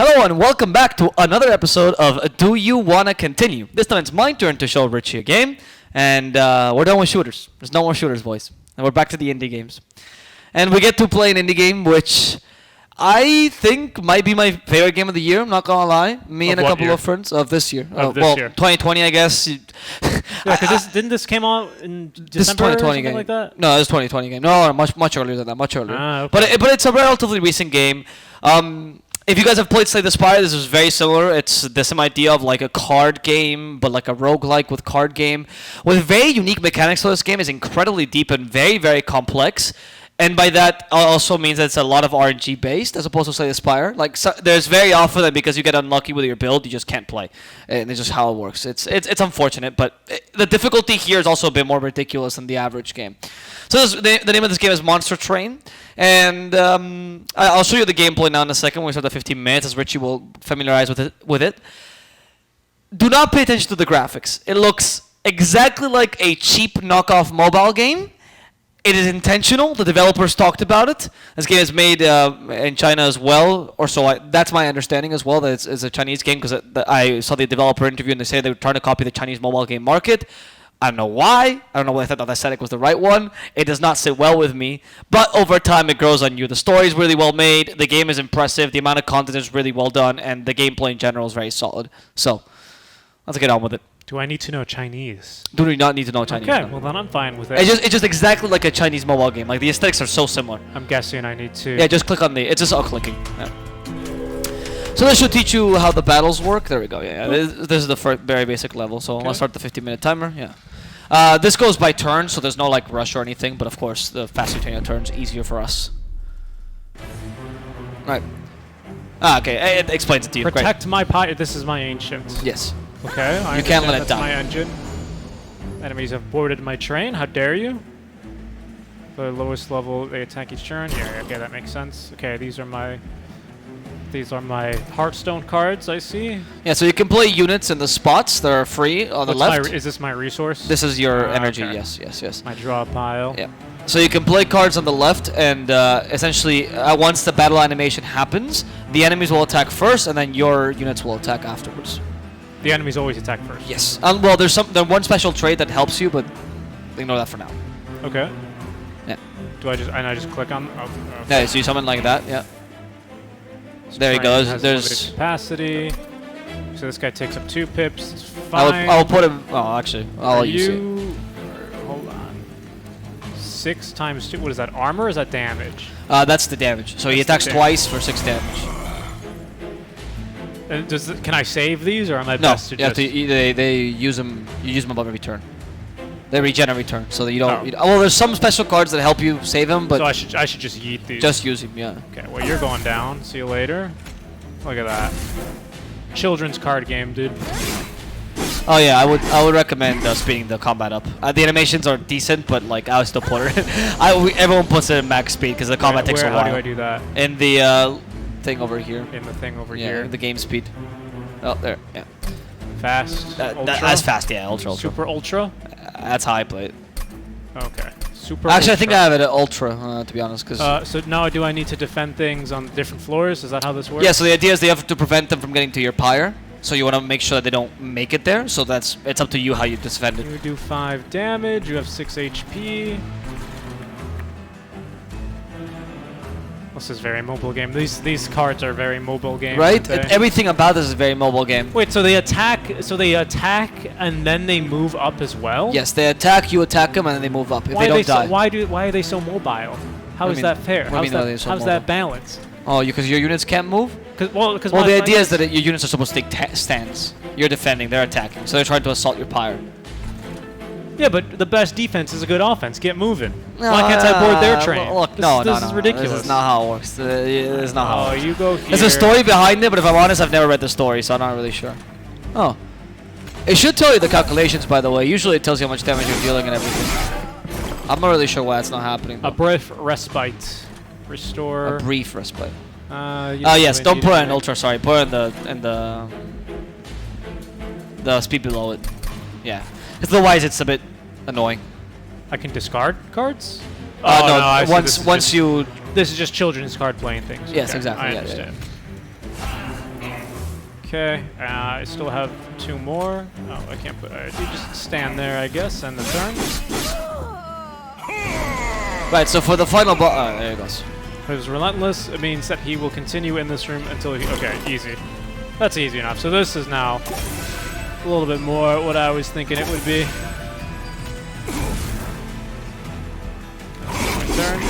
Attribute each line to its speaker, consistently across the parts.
Speaker 1: Hello and welcome back to another episode of Do You Wanna Continue? This time it's my turn to show Richie a game, and we're done with shooters. There's no more shooters, boys. And we're back to the indie games. And we get to play an indie game which I think might be my favorite game of the year, I'm not gonna lie. Me and a couple of friends of this year.
Speaker 2: Of this year.
Speaker 1: 2020 I guess.
Speaker 2: Yeah, because didn't this came out in December
Speaker 1: This is 2020
Speaker 2: or something
Speaker 1: game.
Speaker 2: like that?
Speaker 1: No, this is 2020 game. No, much earlier than that, much earlier.
Speaker 2: Ah, okay.
Speaker 1: But it's a relatively recent game. If you guys have played Slay the Spire, this is very similar. It's the same idea of like a card game, but like a roguelike with card game. With very unique mechanics, so this game is incredibly deep and very, very complex. And by that also means that it's a lot of RNG based as opposed to Slay the Spire. Like there's very often that because you get unlucky with your build, you just can't play. And it's just how it works. It's unfortunate, but the difficulty here is also a bit more ridiculous than the average game. So the name of this game is Monster Train. And I'll show you the gameplay now in a second when we start the 15 minutes, as Richie will familiarize with it. Do not pay attention to the graphics. It looks exactly like a cheap knockoff mobile game. It is intentional. The developers talked about it. This game is made in China as well, or so that's my understanding as well, that it's a Chinese game, because I saw the developer interview and they say they were trying to copy the Chinese mobile game market. I don't know why. I don't know whether I thought the aesthetic was the right one. It does not sit well with me. But over time, it grows on you. The story is really well made. The game is impressive. The amount of content is really well done. And the gameplay in general is very solid. So, let's get on with it.
Speaker 2: Do I need to know Chinese?
Speaker 1: Do not need to know Chinese.
Speaker 2: Okay,
Speaker 1: no.
Speaker 2: well then I'm fine with it.
Speaker 1: It's just exactly like a Chinese mobile game. Like the aesthetics are so similar.
Speaker 2: I'm guessing I need to.
Speaker 1: Yeah, just click on it's just all clicking. Yeah. So this should teach you how the battles work. There we go. Yeah. This is the first very basic level. So let's start the 15-minute timer. Yeah. This goes by turn, so there's no like rush or anything. But of course, the faster you turn your turns, easier for us. Right. Okay. It explains it to you.
Speaker 2: Protect my pilot. This is my ancient.
Speaker 1: Yes.
Speaker 2: Okay.
Speaker 1: You can't let it
Speaker 2: that's
Speaker 1: die.
Speaker 2: my engine. Enemies have boarded my train. How dare you? The lowest level, they attack each turn. Yeah. Okay, that makes sense. Okay, these are my Hearthstone cards. I see.
Speaker 1: Yeah. So you can play units in the spots that are free on the left.
Speaker 2: Is this my resource?
Speaker 1: This is your energy.
Speaker 2: Okay.
Speaker 1: Yes.
Speaker 2: My draw pile.
Speaker 1: Yeah. So you can play cards on the left, and essentially, once the battle animation happens, the enemies will attack first, and then your units will attack afterwards.
Speaker 2: The enemies always attack first.
Speaker 1: Yes. Well, there's one special trait that helps you, but ignore that for now.
Speaker 2: Okay.
Speaker 1: Yeah.
Speaker 2: Do I just click on? Oh, okay.
Speaker 1: Yeah. So you summon like that. Yeah. There you go.
Speaker 2: Has
Speaker 1: There's
Speaker 2: limited capacity. So this guy takes up 2 pips. It's fine.
Speaker 1: I'll put him. Oh, actually, I'll let you see.
Speaker 2: Hold on. 6 times 2. What is that? Armor or is that damage?
Speaker 1: That's the damage. So he attacks twice for 6 damage.
Speaker 2: And can I save these, or am I best to just?
Speaker 1: They use them. You use them above every turn. They regen every turn, so that you don't. Well, there's some special cards that help you save them, but
Speaker 2: so I should just yeet these.
Speaker 1: Just use them, yeah.
Speaker 2: Okay. Well, you're going down. See you later. Look at that. Children's card game, dude.
Speaker 1: Oh yeah, I would recommend speeding the combat up. The animations are decent, but like I would still put it. Everyone puts it in max speed because the combat takes a while.
Speaker 2: How do I do that?
Speaker 1: In the thing over here.
Speaker 2: In the thing over
Speaker 1: here.
Speaker 2: here.
Speaker 1: The game speed. Oh, there. Yeah.
Speaker 2: Fast. Ultra?
Speaker 1: That's fast. Yeah, ultra.
Speaker 2: Super ultra.
Speaker 1: That's how I play it.
Speaker 2: Okay. Super.
Speaker 1: Actually,
Speaker 2: ultra.
Speaker 1: I think I have it at ultra, to be honest. Cause
Speaker 2: so now do I need to defend things on different floors? Is that how this works?
Speaker 1: Yeah. So the idea is they have to prevent them from getting to your pyre. So you want to make sure that they don't make it there. So it's up to you how you defend it.
Speaker 2: You do 5 damage. You have 6 HP. This is very mobile game. These cards are very mobile game.
Speaker 1: Right? Everything about this is a very mobile game.
Speaker 2: Wait, so they attack and then they move up as well?
Speaker 1: Yes, they attack, you attack them, and then they move up if they don't die.
Speaker 2: Why are they so mobile? How is that fair? How's that balanced?
Speaker 1: Oh, because your units can't move?
Speaker 2: Well,
Speaker 1: the idea is that your units are supposed to take stands. You're defending, they're attacking. So they're trying to assault your pyre.
Speaker 2: Yeah, but the best defense is a good offense. Get moving. Why can't I board their train?
Speaker 1: Look, this is ridiculous. This is not how it works. This is not how it works.
Speaker 2: You go here.
Speaker 1: There's a story behind it, but if I'm honest, I've never read the story, so I'm not really sure. Oh. It should tell you the calculations, by the way. Usually it tells you how much damage you're dealing and everything. I'm not really sure why it's not happening.
Speaker 2: A brief respite. Restore.
Speaker 1: A brief respite.
Speaker 2: Yes,
Speaker 1: don't put it in ultra, sorry. Put it in the speed below it. Yeah. Otherwise, it's a bit annoying.
Speaker 2: I can discard cards?
Speaker 1: No, once you...
Speaker 2: This is just children's card playing things.
Speaker 1: Yes,
Speaker 2: okay,
Speaker 1: exactly.
Speaker 2: I understand. Okay, I still have 2 more. Oh, I can't put. You just stand there, I guess, and the turn.
Speaker 1: Right, so for the final boss, there he goes.
Speaker 2: If it was relentless, it means that he will continue in this room until he. Okay, easy. That's easy enough. So this is now a little bit more what I was thinking it would be. Turn.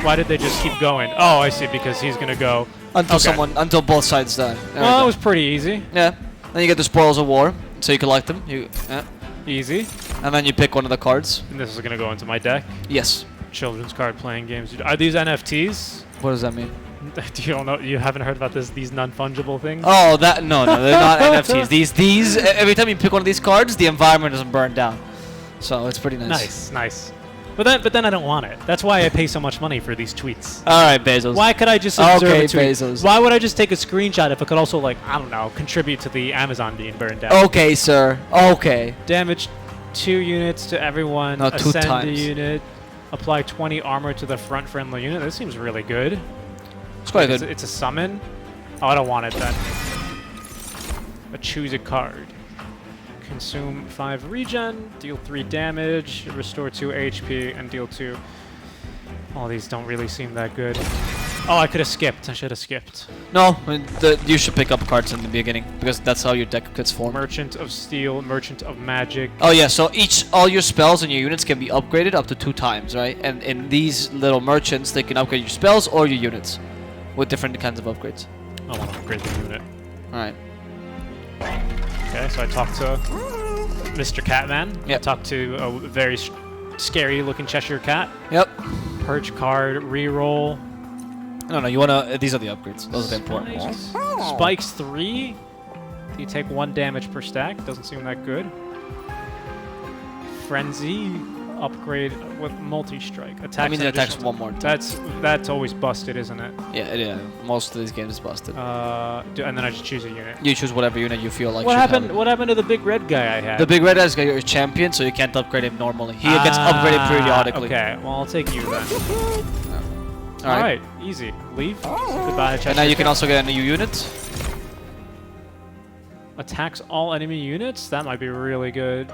Speaker 2: Why did they just keep going? Oh, I see, because he's gonna go
Speaker 1: Until both sides die. There
Speaker 2: Well,
Speaker 1: we
Speaker 2: it
Speaker 1: go.
Speaker 2: was pretty easy.
Speaker 1: Yeah. Then you get the spoils of war, so you collect them. Yeah.
Speaker 2: Easy.
Speaker 1: And then you pick one of the cards.
Speaker 2: And this is gonna go into my deck.
Speaker 1: Yes.
Speaker 2: Children's card playing games. Are these NFTs?
Speaker 1: What does that mean?
Speaker 2: You don't know? You haven't heard about these non-fungible things?
Speaker 1: Oh, that no, they're not NFTs. These every time you pick one of these cards, the environment doesn't burn down. So it's pretty nice.
Speaker 2: Nice. But then I don't want it. That's why I pay so much money for these tweets.
Speaker 1: All right, Bezos.
Speaker 2: Why could I just observe
Speaker 1: Okay,
Speaker 2: a tweet?
Speaker 1: Bezos.
Speaker 2: Why would I just take a screenshot if it could also, like, I don't know, contribute to the Amazon being burned down?
Speaker 1: Okay, sir. Okay.
Speaker 2: Damage 2 units to everyone.
Speaker 1: No, 2
Speaker 2: Ascend a
Speaker 1: times.
Speaker 2: unit. Apply 20 armor to the front friendly unit. This seems really good.
Speaker 1: It's quite
Speaker 2: Wait,
Speaker 1: good.
Speaker 2: It's a summon? Oh, I don't want it then. Choose a card. Consume 5 regen, deal 3 damage, restore 2 HP, and deal 2. All these don't really seem that good. Oh, I could have skipped. I should have skipped.
Speaker 1: No, you should pick up cards in the beginning because that's how your deck gets formed.
Speaker 2: Merchant of Steel, Merchant of Magic.
Speaker 1: Oh yeah, so all your spells and your units can be upgraded up to 2 times, right? And in these little merchants, they can upgrade your spells or your units with different kinds of upgrades.
Speaker 2: I want to upgrade the unit.
Speaker 1: All right.
Speaker 2: Okay, so I talked to Mr. Catman.
Speaker 1: Yep.
Speaker 2: I talked to a very scary-looking Cheshire Cat.
Speaker 1: Yep.
Speaker 2: Purge card, reroll.
Speaker 1: No, you wanna. These are the upgrades. Those are the important ones.
Speaker 2: Spikes 3. You take 1 damage per stack. Doesn't seem that good. Frenzy. Upgrade with multi-strike. Attacks.
Speaker 1: I mean, it attacks 1 more time.
Speaker 2: That's always busted, isn't it?
Speaker 1: Yeah. Most of these games is busted.
Speaker 2: And then I just choose a unit.
Speaker 1: You choose whatever unit you feel like.
Speaker 2: What
Speaker 1: should
Speaker 2: happened?
Speaker 1: have it.
Speaker 2: What happened to the big red guy I had?
Speaker 1: The big red guy's got your champion, so you can't upgrade him normally. He gets upgraded periodically.
Speaker 2: Okay, well I'll take you then.
Speaker 1: All right.
Speaker 2: Easy. Leave. Goodbye.
Speaker 1: And now you can also get a new unit.
Speaker 2: Attacks all enemy units. That might be really good.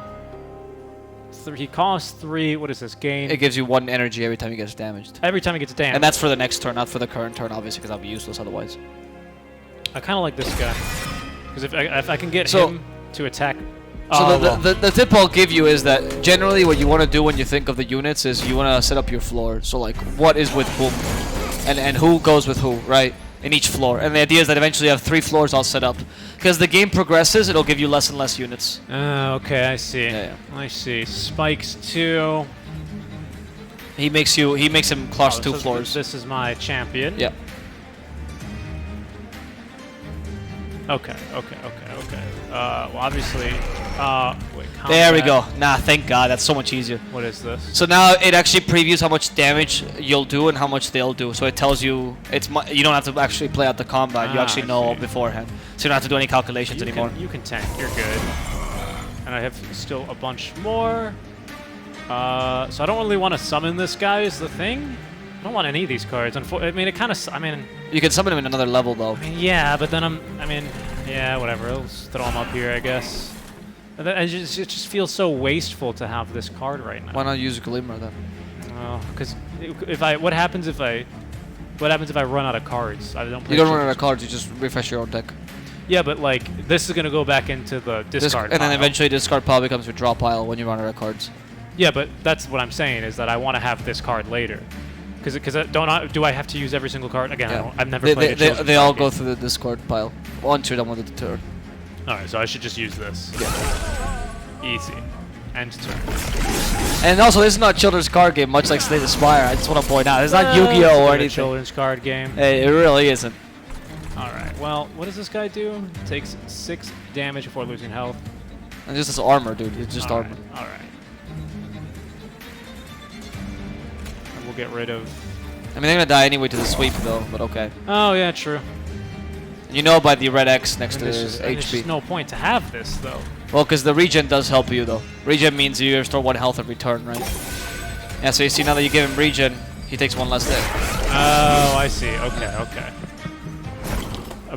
Speaker 2: He costs 3. What is this? Gain.
Speaker 1: It gives you 1 energy every time he gets damaged.
Speaker 2: Every time he gets damaged.
Speaker 1: And that's for the next turn, not for the current turn, obviously, because that'll be useless otherwise.
Speaker 2: I kind of like this guy. Because if I can get him to attack...
Speaker 1: So the tip I'll give you is that generally what you want to do when you think of the units is you want to set up your floor. So like what is with whom and who goes with who, right? In each floor. And the idea is that eventually you have 3 floors all set up. Because the game progresses, it'll give you less and less units.
Speaker 2: Okay, I see.
Speaker 1: Yeah.
Speaker 2: I see. Spikes 2.
Speaker 1: He makes him cross 2 floors.
Speaker 2: This is my champion.
Speaker 1: Yeah.
Speaker 2: Okay. Well, obviously... wait,
Speaker 1: There we
Speaker 2: combat.
Speaker 1: go. Nah, thank God. That's so much easier.
Speaker 2: What is this?
Speaker 1: So now it actually previews how much damage you'll do and how much they'll do. So it tells you you don't have to actually play out the combat. You actually
Speaker 2: I
Speaker 1: know
Speaker 2: see.
Speaker 1: beforehand. So you don't have to do any calculations anymore.
Speaker 2: You can tank. You're good. And I have still a bunch more. So I don't really want to summon this guy is the thing. I don't want any of these cards. I mean, it kind of...
Speaker 1: You can summon him in another level, though.
Speaker 2: Yeah, but then yeah, whatever. I'll just throw him up here, I guess. And then it just feels so wasteful to have this card right now.
Speaker 1: Why not use Glimmer, then?
Speaker 2: Well, because what happens if I run out of cards? I don't play
Speaker 1: You don't run out
Speaker 2: children's
Speaker 1: of cards, you just refresh your own deck.
Speaker 2: Yeah, but like this is gonna go back into the discard
Speaker 1: And then
Speaker 2: pile.
Speaker 1: eventually discard pile becomes your draw pile when you run out of cards.
Speaker 2: Yeah, but that's what I'm saying is that I want to have this card later. Because do I have to use every single card again?
Speaker 1: Yeah.
Speaker 2: I've never played a children's
Speaker 1: They all
Speaker 2: card
Speaker 1: go
Speaker 2: game.
Speaker 1: through the discard pile once you're done with the turn.
Speaker 2: All right, so I should just use this.
Speaker 1: Yeah.
Speaker 2: Easy. End turn.
Speaker 1: And also, this is not a children's card game, much like Slay the Spire. I just want to point out, it's not Yu-Gi-Oh or
Speaker 2: A
Speaker 1: anything.
Speaker 2: children's card game.
Speaker 1: Hey, it really isn't.
Speaker 2: All right. Well, what does this guy do? Takes 6 damage before losing health.
Speaker 1: And just this armor, dude. It's just armor.
Speaker 2: All right. And we'll get rid of...
Speaker 1: I mean, they're gonna die anyway to the sweep, though. But okay.
Speaker 2: Oh yeah, true.
Speaker 1: You know by the red X next to
Speaker 2: There's
Speaker 1: his
Speaker 2: just
Speaker 1: HP.
Speaker 2: no point to have this though.
Speaker 1: Well, because the regen does help you, though. Regen means you restore 1 health every turn, right? Yeah. So you see, now that you give him regen, he takes 1 less there.
Speaker 2: Oh, I see. Okay.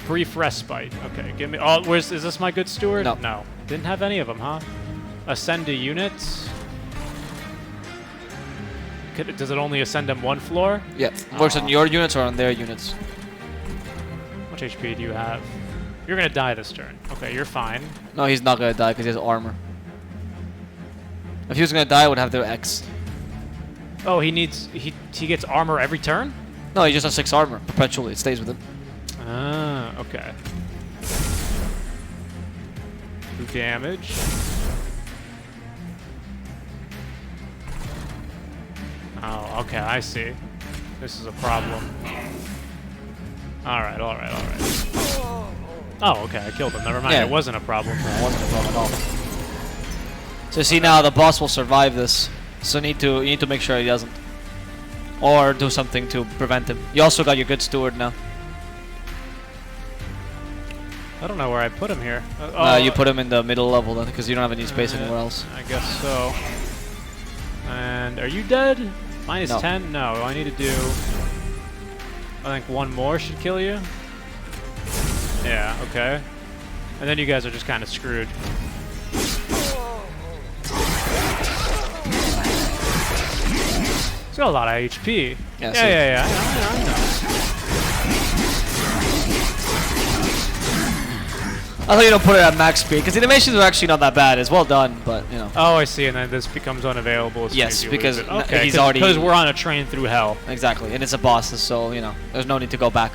Speaker 2: Brief respite. Okay, give me. Oh, is this my good steward?
Speaker 1: No.
Speaker 2: No. Didn't have any of them, huh? Ascend a unit. Does it only ascend them one floor?
Speaker 1: Yeah. Works on your units or on their units.
Speaker 2: How much HP do you have? You're gonna die this turn. Okay, you're fine.
Speaker 1: No, he's not gonna die because he has armor. If he was gonna die, I would have the X.
Speaker 2: Oh, he gets armor every turn?
Speaker 1: No, he just has 6 armor perpetually. It stays with him.
Speaker 2: Ah, okay. 2 damage. Oh, okay, I see. This is a problem. Alright. Oh, okay, I killed him. Never mind,
Speaker 1: Yeah.
Speaker 2: it wasn't a problem.
Speaker 1: No, it wasn't a problem at all. So see now the boss will survive this. So you need to make sure he doesn't. Or do something to prevent him. You also got your good steward now.
Speaker 2: I don't know where I put him here.
Speaker 1: You put him in the middle level then, because you don't have any space anywhere else.
Speaker 2: I guess so. And are you dead? Minus
Speaker 1: No.
Speaker 2: 10? No, I need to do... I think 1 more should kill you. Yeah, okay. And then you guys are just kind of screwed. He's got a lot of HP.
Speaker 1: Yeah,
Speaker 2: Yeah, I know.
Speaker 1: I thought you don't put it at max speed, because the animations are actually not that bad. It's well done, but, you know.
Speaker 2: Oh, I see, and then this becomes unavailable as soon
Speaker 1: Yes,
Speaker 2: as you
Speaker 1: because
Speaker 2: lose it. Okay,
Speaker 1: he's already...
Speaker 2: because we're on a train through hell.
Speaker 1: Exactly, and it's a boss, so, you know, there's no need to go back.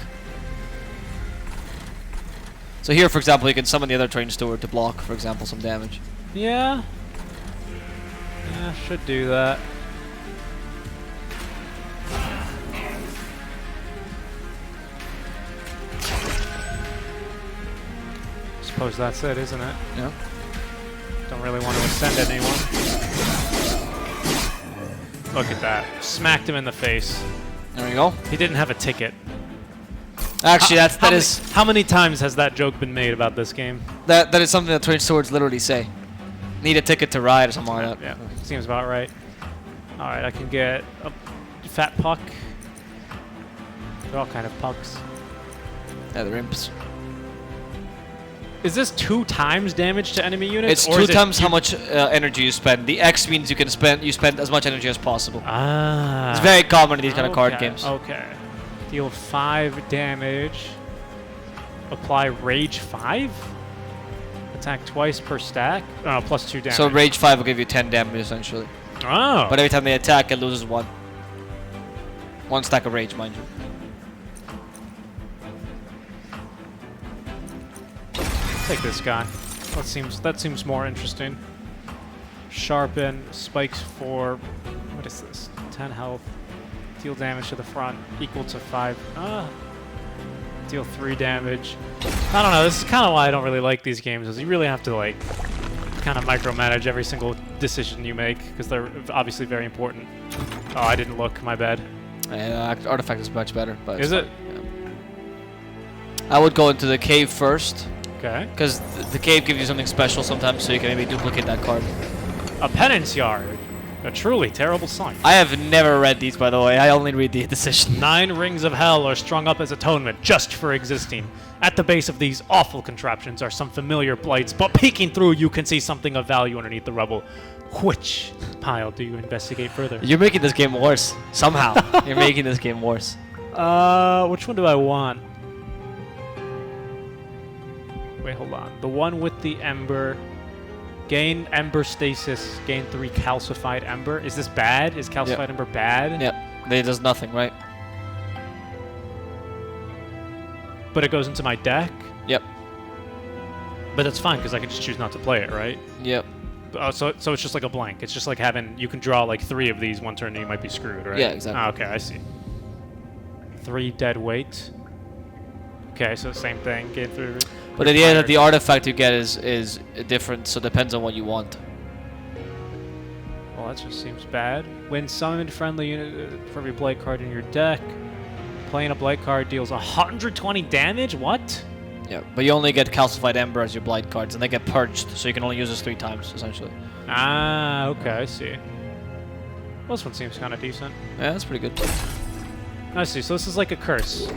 Speaker 1: So here, for example, you can summon the other train steward to block, for example, some damage.
Speaker 2: Yeah. Yeah, should do that. Suppose that's it, isn't it?
Speaker 1: Yeah.
Speaker 2: Don't really want to ascend anyone. Look at that. Smacked him in the face.
Speaker 1: There we go.
Speaker 2: He didn't have a ticket.
Speaker 1: Actually, that is
Speaker 2: How many times has that joke been made about this game?
Speaker 1: that is something that train stewards literally say. Need a ticket to ride or something like that.
Speaker 2: Yeah, seems about right. Alright, I can get a fat puck. They're all kind of pucks.
Speaker 1: Yeah, the imps.
Speaker 2: Is this 2 times damage to enemy units?
Speaker 1: It's
Speaker 2: or
Speaker 1: 2
Speaker 2: is it
Speaker 1: times how much energy you spend. The X means you spend as much energy as possible.
Speaker 2: Ah.
Speaker 1: It's very common in these kind of card games.
Speaker 2: Okay. Deal 5 damage. Apply Rage 5? Attack twice per stack? Oh, plus 2 damage.
Speaker 1: So Rage 5 will give you 10 damage essentially.
Speaker 2: Oh.
Speaker 1: But every time they attack, it loses 1. 1 stack of Rage, mind you.
Speaker 2: Take this guy. That seems more interesting. Sharpen, spikes for what is this? 10 health. Deal damage to the front equal to 5. Deal 3 damage. I don't know. This is kind of why I don't really like these games. Is you really have to like kind of micromanage every single decision you make because they're obviously very important. Oh, I didn't look. My bad.
Speaker 1: Artifact is much better. But
Speaker 2: Is it?
Speaker 1: Yeah. I would go into the cave first.
Speaker 2: Okay.
Speaker 1: Because the cave gives you something special sometimes, so you can maybe duplicate that card.
Speaker 2: A penance yard. A truly terrible sign.
Speaker 1: I have never read these, by the way. I only read the decision.
Speaker 2: 9 rings of hell are strung up as atonement just for existing. At the base of these awful contraptions are some familiar blights, but peeking through you can see something of value underneath the rubble. Which pile do you investigate further?
Speaker 1: You're making this game worse. Somehow. You're making this game worse.
Speaker 2: Which one do I want? Wait, hold on. The one with the ember. Gain ember stasis. Gain 3 calcified ember. Is this bad? Is calcified ember bad?
Speaker 1: Yep. It does nothing, right?
Speaker 2: But it goes into my deck?
Speaker 1: Yep.
Speaker 2: But that's fine, because I can just choose not to play it, right?
Speaker 1: Yep.
Speaker 2: So it's just like a blank. It's just like having... You can draw like 3 of these one turn and you might be screwed, right?
Speaker 1: Yeah, exactly.
Speaker 2: Ah, okay, I see. 3 dead weight. Okay, so same thing. Gain 3...
Speaker 1: But at the end, the artifact you get is different, so it depends on what you want.
Speaker 2: Well, that just seems bad. When summoned friendly unit for every blight card in your deck, playing a blight card deals 120 damage? What?
Speaker 1: Yeah, but you only get calcified ember as your blight cards, and they get purged, so you can only use this 3 times, essentially.
Speaker 2: Ah, okay, I see. Well, this one seems kind of decent.
Speaker 1: Yeah, that's pretty good.
Speaker 2: I see, so this is like a curse.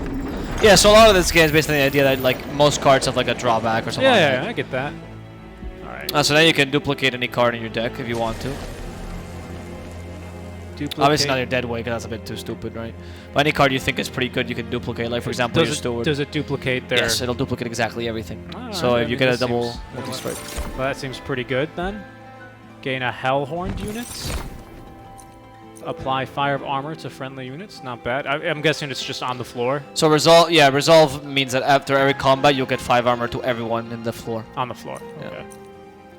Speaker 1: Yeah, so a lot of this game is based on the idea that like most cards have like a drawback or something.
Speaker 2: Yeah,
Speaker 1: like
Speaker 2: yeah,
Speaker 1: that.
Speaker 2: I get that. All right.
Speaker 1: So now you can duplicate any card in your deck if you want to.
Speaker 2: Duplicate.
Speaker 1: Obviously not your dead weight, because that's a bit too stupid, right? But any card you think is pretty good, you can duplicate. Like for example, your Steward.
Speaker 2: Does it duplicate their?
Speaker 1: Yes, it'll duplicate exactly everything. So
Speaker 2: Alright,
Speaker 1: if you get a double multi-strike.
Speaker 2: Well, that seems pretty good then. Gain a Hellhorned unit. Apply Fire of Armor to friendly units. Not bad. I'm guessing it's just on the floor.
Speaker 1: So resolve, yeah, resolve means that after every combat you'll get 5 armor to everyone in the floor.
Speaker 2: On the floor.
Speaker 1: Yeah.
Speaker 2: Okay.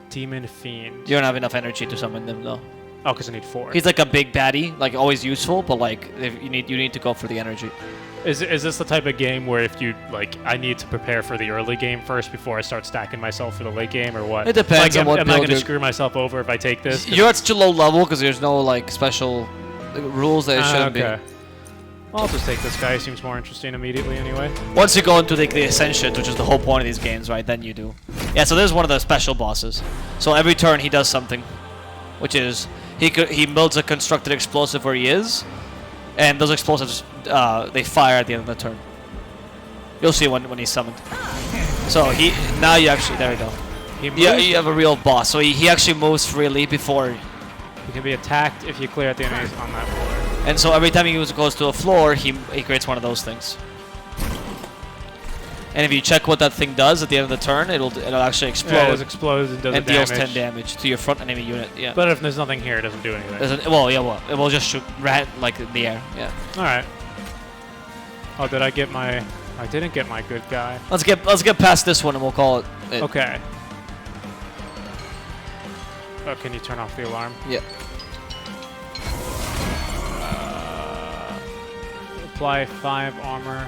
Speaker 2: Demon Fiend.
Speaker 1: You don't have enough energy to summon them though.
Speaker 2: Oh, because I need 4.
Speaker 1: He's like a big baddie, like always useful, but like if you need to go for the energy.
Speaker 2: Is this the type of game where if you like, I need to prepare for the early game first before I start stacking myself for the late game, or what?
Speaker 1: It depends
Speaker 2: like,
Speaker 1: on what
Speaker 2: am I
Speaker 1: build
Speaker 2: going to
Speaker 1: you're-
Speaker 2: screw myself over if I take this?
Speaker 1: You're at such a low level because there's no like special rules that it shouldn't
Speaker 2: okay. Well, I'll just take this guy. He seems more interesting immediately anyway.
Speaker 1: be. Once you go into the Ascension, which is the whole point of these games, right? Then you do. Yeah. So this is one of the special bosses. So every turn he does something, which is he builds a constructed explosive where he is, and those explosives they fire at the end of the turn. You'll see when he's summoned. So now you actually there we go.
Speaker 2: He moves.
Speaker 1: Yeah, you have a real boss. So he actually moves freely before.
Speaker 2: He can be attacked if you clear out the enemies on that floor.
Speaker 1: And so every time he goes to a floor, he creates one of those things. And if you check what that thing does at the end of the turn, it'll actually explode.
Speaker 2: Yeah, it explodes and does
Speaker 1: and
Speaker 2: damage.
Speaker 1: deals 10 damage to your front enemy unit. Yeah.
Speaker 2: But if there's nothing here, it doesn't do anything.
Speaker 1: It will just shoot like in the air. Yeah.
Speaker 2: All right. Oh, did I get my? I didn't get my good guy.
Speaker 1: Let's get past this one and we'll call it.
Speaker 2: Okay. Oh, can you turn off the alarm?
Speaker 1: Yeah.
Speaker 2: Apply 5 armor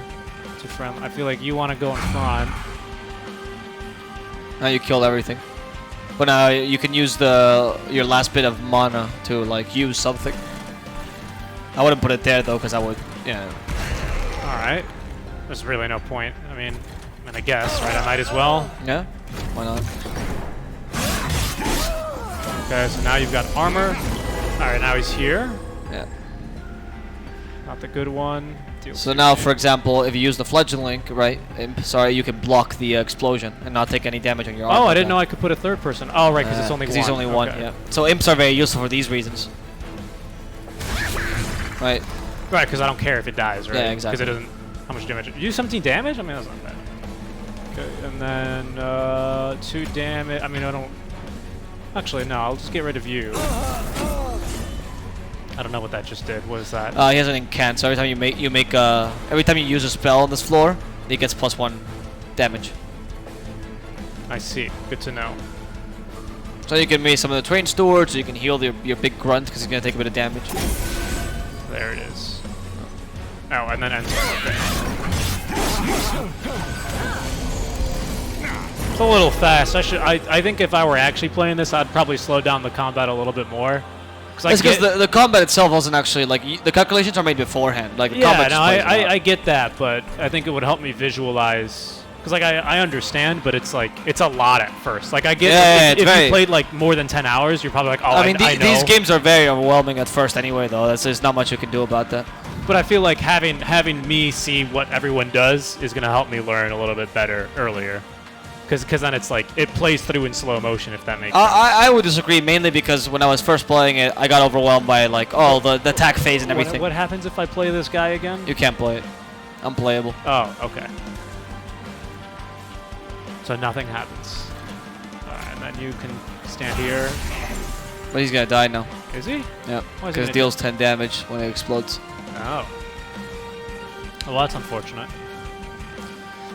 Speaker 2: to friendly. I feel like you want to go in front.
Speaker 1: Now you killed everything. But now you can use your last bit of mana to like use something. I wouldn't put it there though, because I would. Yeah.
Speaker 2: All right. There's really no point. I mean, I guess, right? I might as well.
Speaker 1: Yeah. Why not?
Speaker 2: Okay, so now you've got armor. All right, now he's here.
Speaker 1: Yeah.
Speaker 2: Not the good one.
Speaker 1: So now, for example, if you use the fledgling, right? You can block the explosion and not take any damage on your armor.
Speaker 2: Oh, I didn't know I could put a third person. Oh, right, because it's only one.
Speaker 1: He's only one.
Speaker 2: Okay.
Speaker 1: Yeah. So imps are very useful for these reasons. Right.
Speaker 2: Right, because I don't care if it dies, right?
Speaker 1: Yeah, exactly.
Speaker 2: Because it doesn't. How much damage? You do 17 damage? I mean, that's not bad. Okay, and then 2 damage. I mean, I don't. Actually, no. I'll just get rid of you. I don't know what that just did. What is that?
Speaker 1: He has an incant. So every time every time you use a spell on this floor, he gets +1 damage.
Speaker 2: I see. Good to know.
Speaker 1: So you can make some of the train stewards. So you can heal your big grunt because he's gonna take a bit of damage.
Speaker 2: There it is. Oh, and then ends. It's a little fast. I think if I were actually playing this, I'd probably slow down the combat a little bit more.
Speaker 1: It's because the combat itself wasn't actually like the calculations are made beforehand. Like
Speaker 2: yeah,
Speaker 1: combat
Speaker 2: no,
Speaker 1: just plays
Speaker 2: I get that, but I think it would help me visualize. Because like I understand, but it's like it's a lot at first. Like I get if you played like more than 10 hours, you're probably like, oh, I know.
Speaker 1: These games are very overwhelming at first anyway, though. There's not much you can do about that.
Speaker 2: But I feel like having me see what everyone does is gonna help me learn a little bit better earlier. Because then it's like it plays through in slow motion, if that makes sense.
Speaker 1: I would disagree mainly because when I was first playing it, I got overwhelmed by like the attack phase and everything.
Speaker 2: What happens if I play this guy again?
Speaker 1: You can't play it. Unplayable.
Speaker 2: Oh, okay. So nothing happens. Alright, and then you can stand here.
Speaker 1: But he's gonna die now.
Speaker 2: Is he?
Speaker 1: Yeah.
Speaker 2: Why is he
Speaker 1: Because
Speaker 2: gonna
Speaker 1: it deals 10 damage when it explodes.
Speaker 2: Oh. Well, that's unfortunate.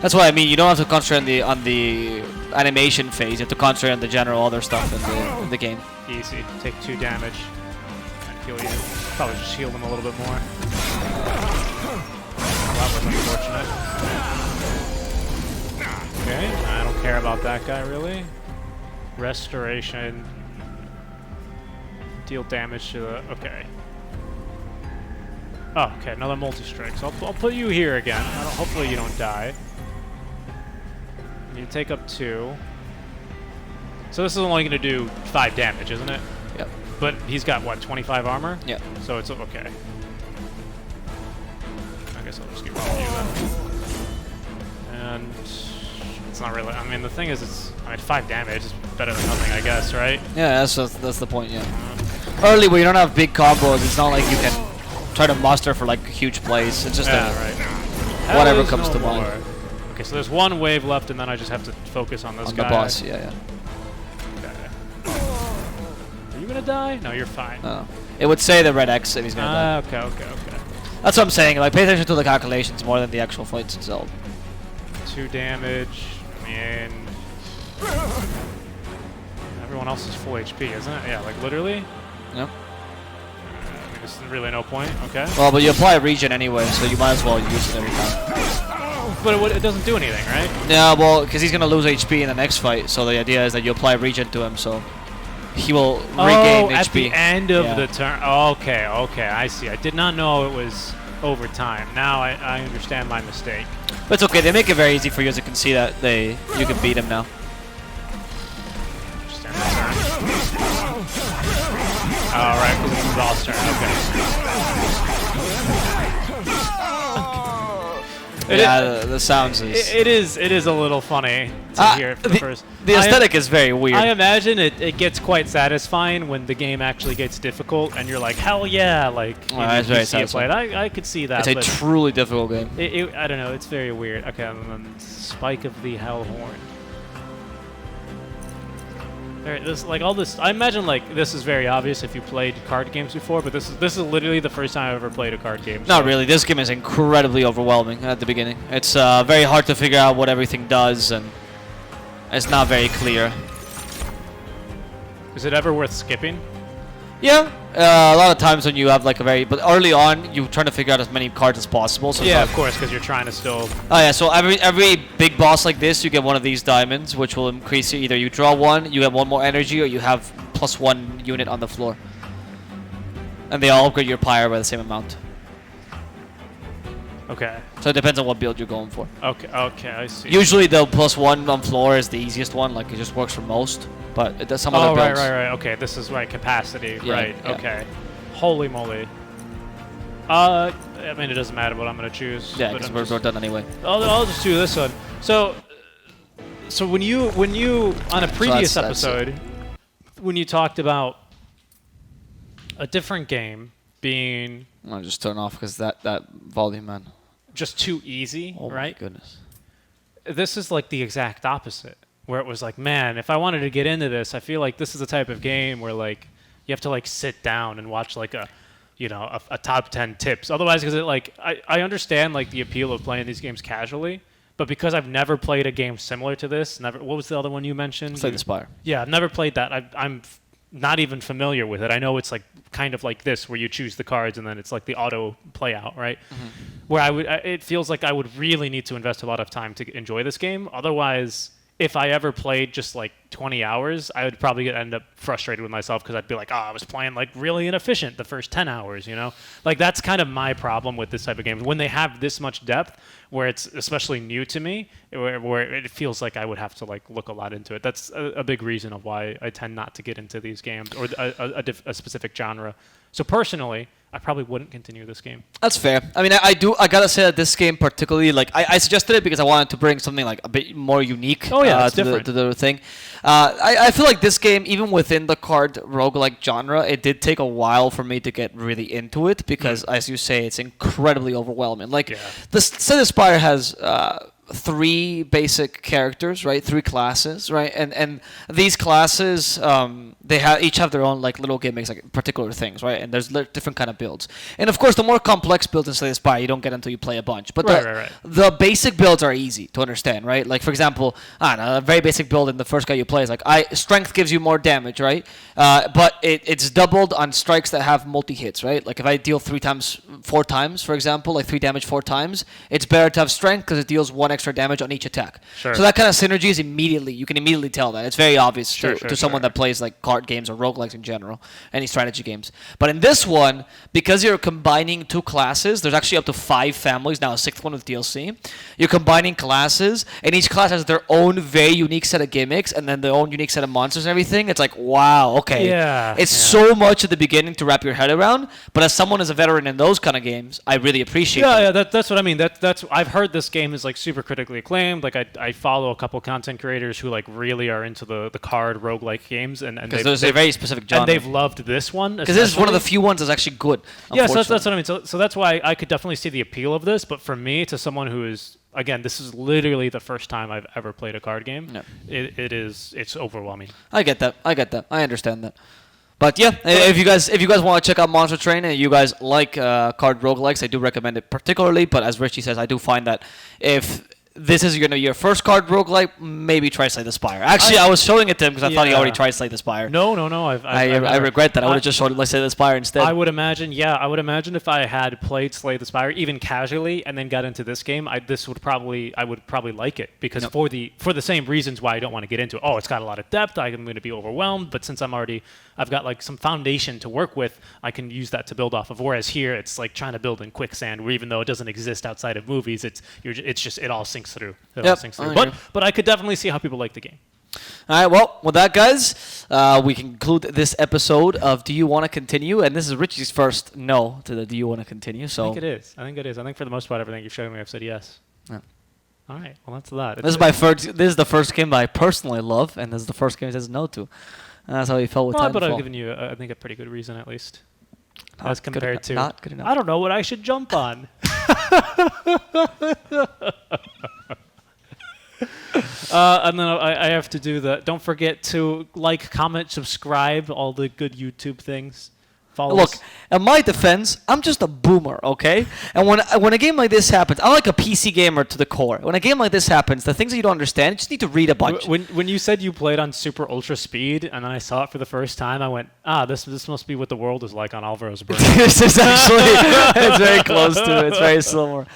Speaker 1: That's what I mean. You don't have to concentrate on the animation phase. You have to concentrate on the general other stuff in the game.
Speaker 2: Easy. Take 2 damage. And heal you. Probably just heal them a little bit more. That was unfortunate. Okay, I don't care about that guy really. Restoration. Deal damage to the... Okay. Oh, okay, another multi-strike. So I'll put you here again. Hopefully you don't die. You take up 2. So this is only going to do 5 damage, isn't it?
Speaker 1: Yep.
Speaker 2: But he's got, what, 25 armor?
Speaker 1: Yeah.
Speaker 2: So it's okay. I guess I'll just get rid of you then. It's not really. I mean, the thing is, it's. I mean, 5 damage is better than nothing, I guess, right?
Speaker 1: Yeah, that's the point. Yeah. Early, where you don't have big combos, it's not like you can try to muster for like huge plays. It's just
Speaker 2: right.
Speaker 1: whatever
Speaker 2: Hell is
Speaker 1: comes
Speaker 2: no
Speaker 1: to
Speaker 2: more.
Speaker 1: mind.
Speaker 2: Okay, so there's 1 wave left, and then I just have to focus on this
Speaker 1: On
Speaker 2: guy.
Speaker 1: the boss, yeah.
Speaker 2: Okay. Are you gonna die? No, you're fine.
Speaker 1: No. It would say the red X if he's gonna die.
Speaker 2: Okay.
Speaker 1: That's what I'm saying. Like, pay attention to the calculations more than the actual fights itself.
Speaker 2: 2 damage. I mean, everyone else is full HP, isn't it? Yeah, like literally.
Speaker 1: Yep.
Speaker 2: I mean, there's really no point. Okay.
Speaker 1: Well, but you apply a regen anyway, so you might as well use it every time.
Speaker 2: But it doesn't do anything, right?
Speaker 1: Yeah, well, because he's gonna lose HP in the next fight, so the idea is that you apply regen to him, so he will regain HP.
Speaker 2: At the end of the turn. Okay, I see. I did not know it was over time. Now I understand my mistake.
Speaker 1: But it's okay. They make it very easy for you, as you can see that you can beat him now.
Speaker 2: Just end the turn. Oh, right, because it's the boss turn. Okay.
Speaker 1: Yeah, the sounds is...
Speaker 2: It is a little funny to hear for the first.
Speaker 1: The aesthetic is very weird.
Speaker 2: I imagine it gets quite satisfying when the game actually gets difficult and you're like, hell yeah, like
Speaker 1: it's very satisfying.
Speaker 2: I could see that.
Speaker 1: It's a truly difficult game.
Speaker 2: I don't know, it's very weird. Okay, and then Spike of the Hellhorn. Like all this, I imagine like this is very obvious if you played card games before, but this is literally the first time I've ever played a card game.
Speaker 1: Not really. This game is incredibly overwhelming at the beginning. It's very hard to figure out what everything does, and it's not very clear.
Speaker 2: Is it ever worth skipping?
Speaker 1: Yeah, a lot of times when you have like but early on, you're trying to figure out as many cards as possible. So
Speaker 2: yeah, of course, because you're trying to still...
Speaker 1: Oh yeah, so every big boss like this, you get one of these diamonds, which will increase either you draw 1, you get 1 more energy, or you have +1 unit on the floor. And they all upgrade your pyre by the same amount.
Speaker 2: Okay.
Speaker 1: So it depends on what build you're going for.
Speaker 2: Okay, I see.
Speaker 1: Usually the +1 on floor is the easiest one, like it just works for most. But it does some other builds.
Speaker 2: Right. Okay, this is right, capacity.
Speaker 1: Yeah,
Speaker 2: right,
Speaker 1: yeah.
Speaker 2: okay. Holy moly. I mean, it doesn't matter what I'm going to choose.
Speaker 1: Yeah, because we're done anyway.
Speaker 2: I'll just do this one. So when you on a previous
Speaker 1: that's
Speaker 2: episode, when you talked about a different game being...
Speaker 1: I'll just turn off because that volume, man.
Speaker 2: Just too easy,
Speaker 1: oh
Speaker 2: right?
Speaker 1: My goodness.
Speaker 2: This is like the exact opposite, where it was like, man, if I wanted to get into this, I feel like this is the type of game where like you have to like sit down and watch like a top 10 tips. Otherwise, because it like I understand like the appeal of playing these games casually, but because I've never played a game similar to this, what was the other one you mentioned?
Speaker 1: Slay the Spire.
Speaker 2: Yeah, I've never played that. I'm not even familiar with it. I know it's like kind of like this, where you choose the cards and then it's like the auto play out, right? Mm-hmm. Where it feels like I would really need to invest a lot of time to enjoy this game. Otherwise, if I ever played just like 20 hours, I would probably end up frustrated with myself because I'd be like, I was playing like really inefficient the first 10 hours, you know? Like that's kind of my problem with this type of game. When they have this much depth, where it's especially new to me, where it feels like I would have to like look a lot into it. That's a big reason of why I tend not to get into these games or a specific genre. So personally, I probably wouldn't continue this game.
Speaker 1: That's fair. I mean, I gotta say that this game particularly, like, I suggested it because I wanted to bring something like a bit more unique.
Speaker 2: Oh yeah, it's
Speaker 1: to
Speaker 2: different.
Speaker 1: To the thing. I feel like this game, even within the card roguelike genre, it did take a while for me to get really into it because, as you say, it's incredibly overwhelming. Like, the Slay the Spire has 3 basic characters, right? 3 classes, right? And these classes, they each have their own like little gimmicks, like particular things, right? And there's different kind of builds. And of course, the more complex builds in Slay the Spire, you don't get until you play a bunch. But the basic builds are easy to understand, right? Like for example, I don't know, a very basic build in the first guy you play is like strength gives you more damage, right? But it's doubled on strikes that have multi hits, right? Like if I deal 4 times, for example, like 3 damage 4 times, it's better to have strength because it deals 1 extra damage on each attack. Sure. So that kind of synergy is you can immediately tell that. It's very obvious to someone that plays like card games or roguelikes in general, any strategy games. But in this one, because you're combining 2 classes, there's actually up to 5 families, now a 6th one with DLC. You're combining classes, and each class has their own very unique set of gimmicks, and then their own unique set of monsters and everything. It's like, wow, okay. It's so much at the beginning to wrap your head around, but as someone as a veteran in those kind of games, I really appreciate it.
Speaker 2: Yeah, that's what I mean. That's I've heard this game is like super critically acclaimed. Like I follow a couple content creators who like really are into the card roguelike games, and
Speaker 1: because there's a very specific genre.
Speaker 2: And they've loved this one.
Speaker 1: Because this is one of the few ones that's actually good.
Speaker 2: Yeah, so that's what I mean. So that's why I could definitely see the appeal of this. But for me, to someone who is, again, this is literally the first time I've ever played a card game.
Speaker 1: Yeah.
Speaker 2: It's overwhelming.
Speaker 1: I get that. I understand that. But yeah, if you guys want to check out Monster Train and you guys like card roguelikes, I do recommend it particularly. But as Richie says, I do find that if this is your first card roguelike, maybe try Slay the Spire. Actually, I was showing it to him because I thought he already tried Slay the Spire.
Speaker 2: No.
Speaker 1: I regret that. I would have just showed Slay the Spire instead.
Speaker 2: I would imagine if I had played Slay the Spire even casually and then got into this game, I would probably like it because for the same reasons why I don't want to get into it. Oh, it's got a lot of depth. I'm going to be overwhelmed, but since I've got like some foundation to work with, I can use that to build off of. Whereas here, it's like trying to build in quicksand, where even though it doesn't exist outside of movies, it all sinks through. But I could definitely see how people like the game.
Speaker 1: All right, well, with that, guys, we conclude this episode of Do You Want to Continue? And this is Richie's first no to the Do You Want to Continue. So
Speaker 2: I think it is. I think for the most part, everything you've shown me, I've said yes.
Speaker 1: Yeah.
Speaker 2: All right, well, that's that.
Speaker 1: This is the first game that I personally love, and this is the first game he says no to. And that's how he felt with Titanfall.
Speaker 2: But I've given you, I think, a pretty good reason at least. As compared to...
Speaker 1: Not good enough.
Speaker 2: I don't know what I should jump on. And then I have to do the... Don't forget to like, comment, subscribe, all the good YouTube things. Follow
Speaker 1: Look,
Speaker 2: us.
Speaker 1: in my defense, I'm just a boomer, okay? And when a game like this happens, I'm like a PC gamer to the core. When a game like this happens, the things that you don't understand, you just need to read a bunch.
Speaker 2: When you said you played on super ultra speed, and then I saw it for the first time, I went, this must be what the world is like on Alvaro's brain.
Speaker 1: This is actually, it's very close to it. It's very similar.